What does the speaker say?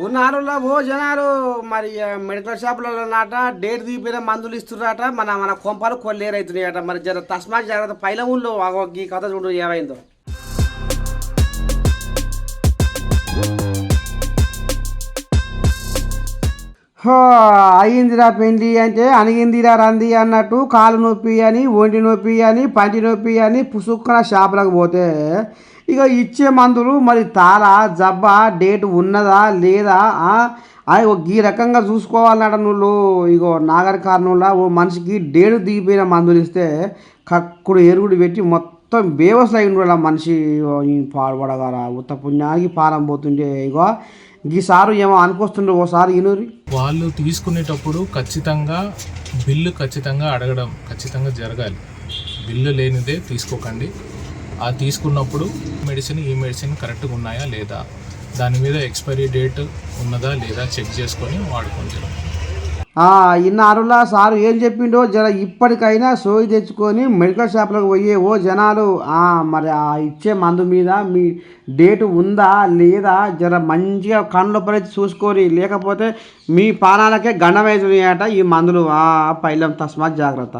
ఊనారులో ఓ జనాలు మరి మెడికల్ షాపులలో నాట డేట్ తీపిన మందులు ఇస్తున్నారట మన మన కొంపలు కొల్లేరైతున్నాయట మరి జర తస్మా జాగ్రత్త పైల ఊళ్ళో ఈ కథ చూడు ఏమైందో. హో అయ్యిందిరా పెండి అంటే అణిగిందిరా రంది అన్నట్టు కాలు నొప్పి అని ఒంటి నొప్పి అని పంటి నొప్పి అని పుసుక్కున షాపులకు పోతే ఇక ఇచ్చే మందులు మరి తాళ జబ్బా డేట్ ఉన్నదా లేదా అని ఈ రకంగా చూసుకోవాలన్నట. నువ్వు ఇగో నాగర్ కారణంలో ఓ మనిషికి డేటు దిగిపోయిన మందులు ఇస్తే కక్కుడు ఎరుగుడు పెట్టి మొత్తం బేవస్ అయిన మనిషి పాడుపడగాల ఉత్త పుణ్యానికి పారం పోతుంటే ఇగో ఈసారి ఏమో అనుకొస్తుండే ఓసారి ఇనూరి వాళ్ళు తీసుకునేటప్పుడు ఖచ్చితంగా బిల్లు అడగడం ఖచ్చితంగా జరగాలి. బిల్లు లేనిదే తీసుకోకండి. ఆ తీసుకున్నప్పుడు ఈ మెడిసిన్ కరెక్ట్గా ఉన్నాయా లేదా, దాని మీద ఎక్స్పైరీ డేట్ ఉన్నదా లేదా చెక్ చేసుకొని వాడుకుంటారు. ఇన్నారులా సారు ఏం చెప్పిండో జర ఇప్పటికైనా సోయి తెచ్చుకొని మెడికల్ షాప్లకు పోయే ఓ జనాలు మరి ఆ ఇచ్చే మందు మీద మీ డేటు ఉందా లేదా జర మంచిగా కళ్ళు పరిచి చూసుకొని, లేకపోతే మీ పానాలకే గండమవుతున్నాయట ఈ మందులు. పైలం తస్మాత్ జాగ్రత్త.